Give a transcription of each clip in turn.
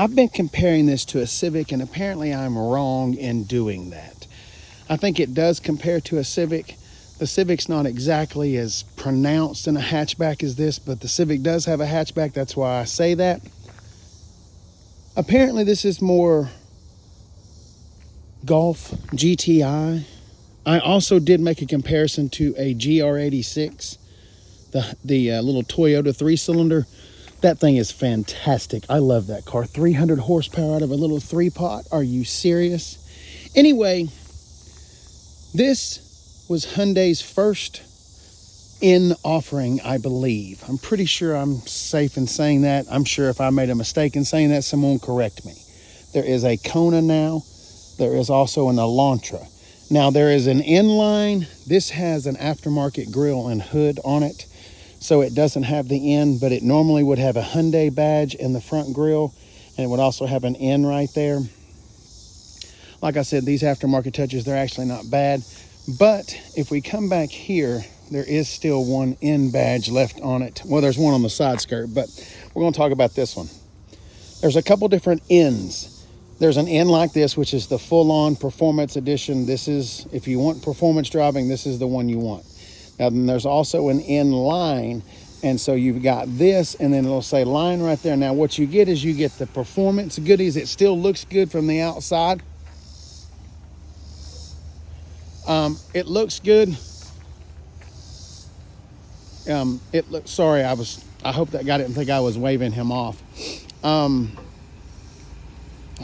I've been comparing this to a Civic, and apparently I'm wrong in doing that. I think it does compare to a Civic. The Civic's not exactly as pronounced in a hatchback as this, but the Civic does have a hatchback. That's why I say that. Apparently this is more Golf GTI. I also did make a comparison to a GR86, the little Toyota 3-cylinder. That thing is fantastic. I love that car. 300 horsepower out of a little 3-pot. Are you serious? Anyway, this was Hyundai's first N offering, I believe. I'm pretty sure I'm safe in saying that. I'm sure if I made a mistake in saying that, someone correct me. There is a Kona now. There is also an Elantra. Now there is an N-line. This has an aftermarket grille and hood on it, so it doesn't have the N, but it normally would have a Hyundai badge in the front grille, and it would also have an N right there. Like I said, these aftermarket touches, they're actually not bad. But if we come back here, there is still one N badge left on it. Well, there's one on the side skirt, but we're going to talk about this one. There's a couple different Ns. There's an N like this, which is the full-on performance edition. This is, if you want performance driving, this is the one you want. Now, then there's also an N line, and so you've got this, and then it'll say line right there. Now, what you get is you get the performance goodies. It still looks good from the outside. It looks good. Sorry, I hope that guy didn't think I was waving him off.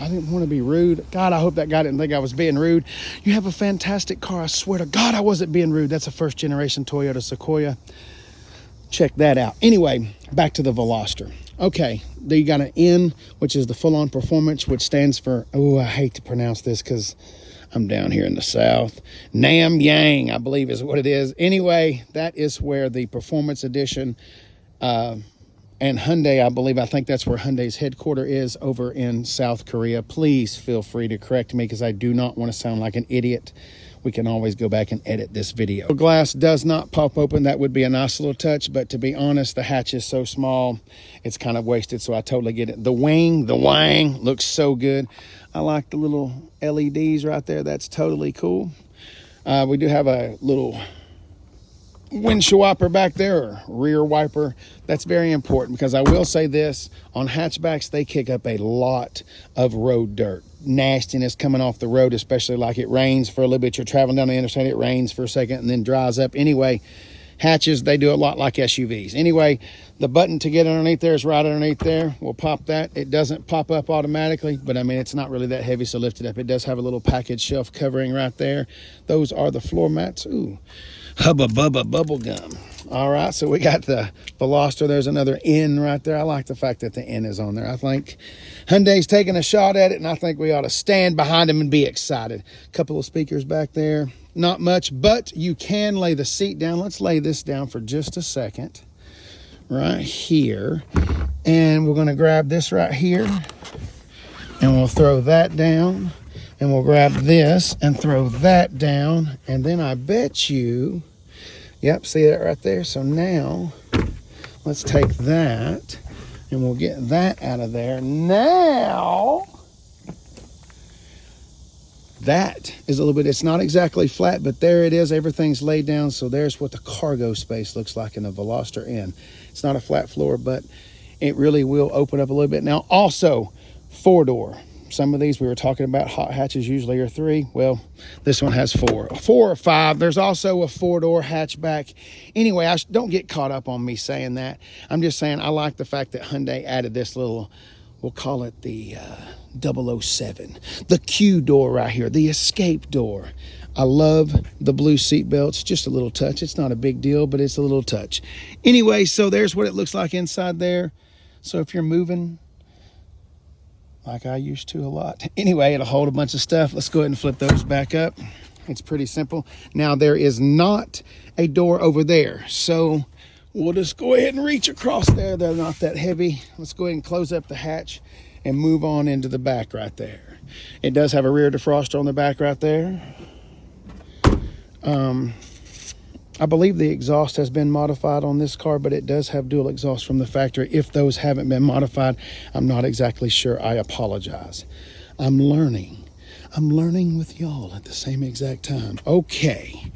I didn't want to be rude. God, I hope that guy didn't think I was being rude. You have a fantastic car. I swear to God, I wasn't being rude. That's a first generation Toyota Sequoia. Check that out. Anyway, back to the Veloster. Okay, you got an N, which is the full-on performance, which stands for, oh, I hate to pronounce this because I'm down here in the South. Nam Yang, I believe is what it is. Anyway, that is where the performance edition and Hyundai, I think that's where Hyundai's headquarters is, over in South Korea. Please feel free to correct me because I do not want to sound like an idiot. We can always go back and edit this video. The glass does not pop open. That would be a nice little touch, but to be honest, the hatch is so small, it's kind of wasted, so I totally get it. The wang looks so good. I like the little LEDs right there. That's totally cool. We do have a little windshield wiper back there, or rear wiper. That's very important because I will say this, on hatchbacks, they kick up a lot of road dirt. Nastiness coming off the road, especially like it rains for a little bit. You're traveling down the interstate, it rains for a second and then dries up. Anyway, hatches, they do a lot like SUVs. Anyway, the button to get underneath there is right underneath there. We'll pop that. It doesn't pop up automatically, but I mean, it's not really that heavy, so lift it up. It does have a little package shelf covering right there. Those are the floor mats. Ooh, Hubba Bubba bubble gum. All right, so we got the Veloster. There's another N right there. I like the fact that the N is on there. I think Hyundai's taking a shot at it, and I think we ought to stand behind them and be excited. A couple of speakers back there. Not much, but you can lay the seat down. Let's lay this down for just a second. Right here. And we're going to grab this right here, and we'll throw that down. And we'll grab this and throw that down. And then I bet you, yep, see that right there? So now, let's take that, and we'll get that out of there. Now, that is a little bit, it's not exactly flat, but there it is. Everything's laid down. So there's what the cargo space looks like in the Veloster N. It's not a flat floor, but it really will open up a little bit. Now, also, 4-door. Some of these we were talking about, hot hatches usually are 3. Well, this one has 4 or 5. There's also a 4-door hatchback. Anyway, don't get caught up on me saying that. I'm just saying I like the fact that Hyundai added this little, we'll call it the 007, the Q door right here, the escape door. I love the blue seat belts. Just a little touch. It's not a big deal, but it's a little touch. Anyway, so there's what it looks like inside there. So if you're moving like I used to a lot. Anyway, it'll hold a bunch of stuff. Let's go ahead and flip those back up. It's pretty simple. Now, there is not a door over there, so we'll just go ahead and reach across there. They're not that heavy. Let's go ahead and close up the hatch and move on into the back right there. It does have a rear defroster on the back right there. I believe the exhaust has been modified on this car, but it does have dual exhaust from the factory. If those haven't been modified, I'm not exactly sure. I apologize. I'm learning with y'all at the same exact time. Okay.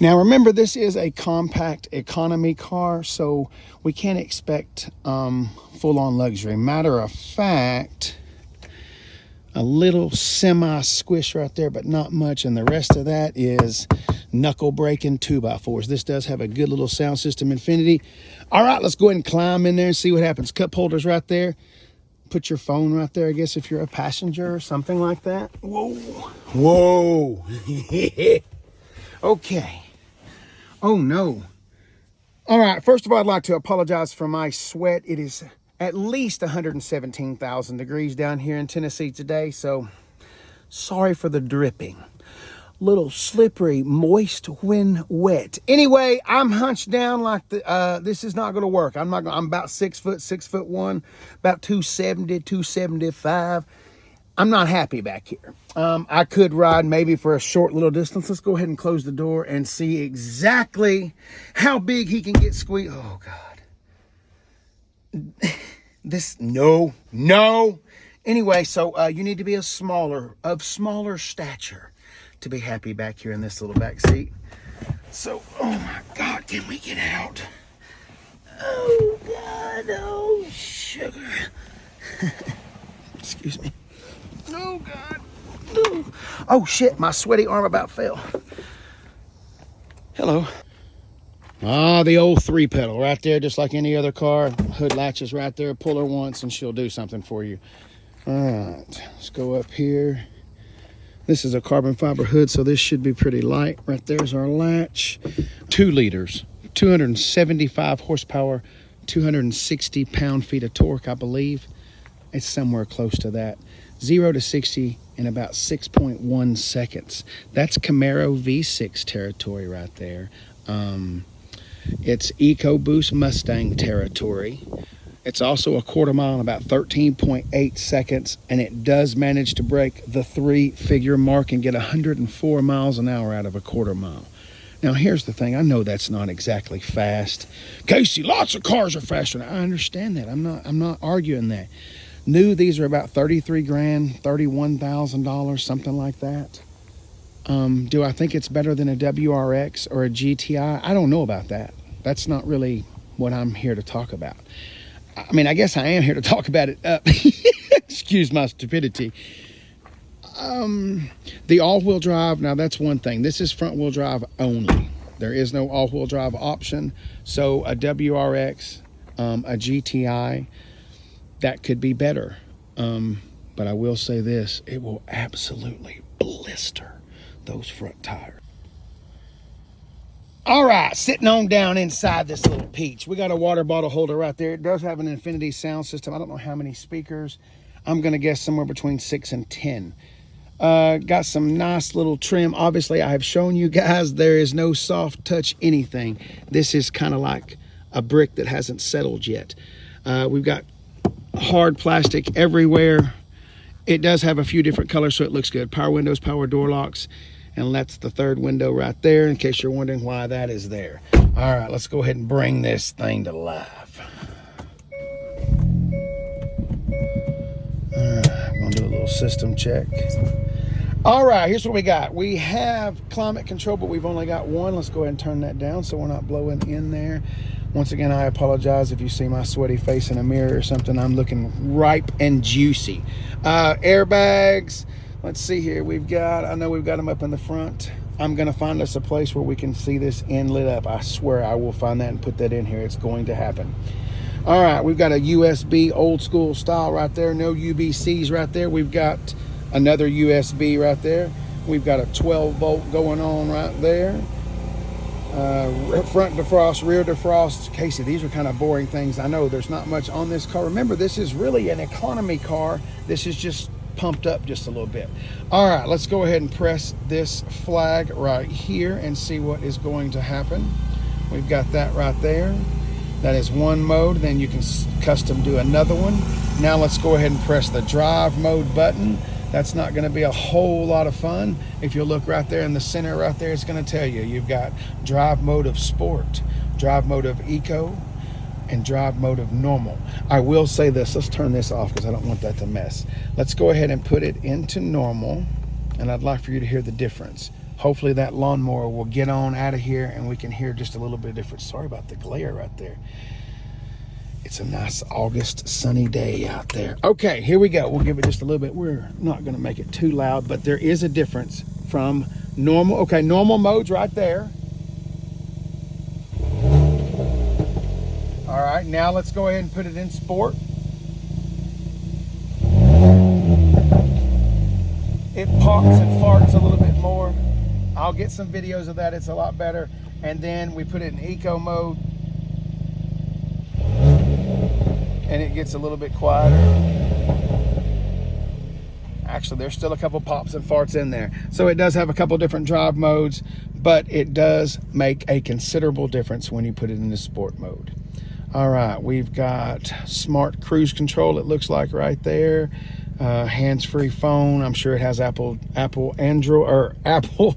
Now remember, this is a compact economy car, so we can't expect full-on luxury. Matter of fact, a little semi-squish right there, but not much. And the rest of that is knuckle-breaking 2x4s. This does have a good little sound system, Infinity. All right, let's go ahead and climb in there and see what happens. Cup holders right there. Put your phone right there, I guess, if you're a passenger or something like that. Whoa. Whoa. Okay. Oh, no. All right, first of all, I'd like to apologize for my sweat. It is at least 117,000 degrees down here in Tennessee today, so sorry for the dripping. Little slippery, moist when wet. Anyway, I'm hunched down like this is not going to work. I'm about 6 foot, 6'1", about 270, 275. I'm not happy back here. I could ride maybe for a short little distance. Let's go ahead and close the door and see exactly how big he can get squeezed. Oh God. No. Anyway, so you need to be of smaller stature to be happy back here in this little back seat. So, oh my God, can we get out? Oh God, oh sugar. Excuse me. Oh God. Oh shit, my sweaty arm about fell. Hello. Ah, the old 3-pedal right there, just like any other car. Hood latches right there. Pull her once and she'll do something for you. All right, let's go up here. This is a carbon fiber hood, so this should be pretty light. Right there's our latch. 2 liters, 275 horsepower, 260 pound-feet of torque, I believe. It's somewhere close to that. 0 to 60 in about 6.1 seconds. That's Camaro V6 territory right there. It's EcoBoost Mustang territory. It's also a quarter mile in about 13.8 seconds, and it does manage to break the 3-figure mark and get 104 miles an hour out of a quarter mile. Now, here's the thing. I know that's not exactly fast. Casey, lots of cars are faster. I understand that. I'm not arguing that. New, these are about 33 grand, $31,000, something like that. Do I think it's better than a WRX or a GTI? I don't know about that. That's not really what I'm here to talk about. I mean, I guess I am here to talk about it. Excuse my stupidity. The all-wheel drive, now that's one thing. This is front-wheel drive only. There is no all-wheel drive option. So a WRX, a GTI, that could be better. But I will say this, it will absolutely blister those front tires. All right, sitting on down inside this little peach. We got a water bottle holder right there. It does have an Infinity sound system. I don't know how many speakers. I'm going to guess somewhere between 6 and 10. Got some nice little trim. Obviously, I have shown you guys there is no soft touch anything. This is kind of like a brick that hasn't settled yet. We've got hard plastic everywhere. It does have a few different colors, so it looks good. Power windows, power door locks. And that's the 3rd window right there, in case you're wondering why that is there. All right, let's go ahead and bring this thing to life. All right, I'm gonna do a little system check. All right, here's what we got. We have climate control, but we've only got one. Let's go ahead and turn that down so we're not blowing in there. Once again, I apologize if you see my sweaty face in a mirror or something. I'm looking ripe and juicy. Airbags. Let's see here. I know we've got them up in the front. I'm going to find us a place where we can see this end lit up. I swear I will find that and put that in here. It's going to happen. All right, we've got a USB old school style right there. No UBCs right there. We've got another USB right there. We've got a 12 volt going on right there. Front defrost, rear defrost. Casey, these are kind of boring things. I know there's not much on this car. Remember, this is really an economy car. This is just pumped up just a little bit. All right, let's go ahead and press this flag right here and see what is going to happen. We've got that right there. That is one mode. Then you can custom do another one. Now let's go ahead and press the drive mode button. That's not going to be a whole lot of fun. If you look right there in the center right there, it's going to tell you you've got drive mode of sport, drive mode of eco, and drive mode of normal. I will say this, let's turn this off because I don't want that to mess. Let's go ahead and put it into normal, and I'd like for you to hear the difference. Hopefully that lawnmower will get on out of here and we can hear just a little bit different. Sorry about the glare right there. It's a nice August sunny day out there. Okay, here we go. We'll give it just a little bit. We're not going to make it too loud, but there is a difference from normal. Okay, normal mode's right there. All right, now let's go ahead and put it in sport. It pops and farts a little bit more. I'll get some videos of that. It's a lot better. And then we put it in eco mode, and it gets a little bit quieter. Actually, there's still a couple pops and farts in there. So it does have a couple different drive modes, but it does make a considerable difference when you put it into sport mode. All right, we've got smart cruise control, it looks like right there. Hands-free phone. I'm sure it has Apple Android, or Apple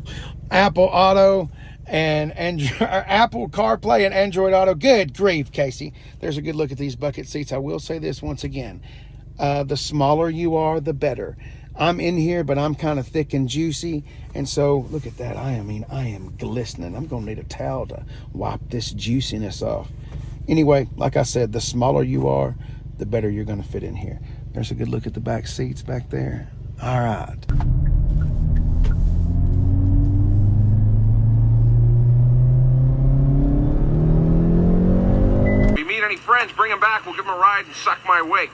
Auto, and Apple CarPlay and Android Auto. Good grief, Casey. There's a good look at these bucket seats. I will say this once again. The smaller you are, the better. I'm in here, but I'm kind of thick and juicy. And so look at that. I am glistening. I'm going to need a towel to wipe this juiciness off. Anyway, like I said, the smaller you are, the better you're going to fit in here. There's a good look at the back seats back there. All right. If you meet any friends, bring them back. We'll give them a ride and suck my wig.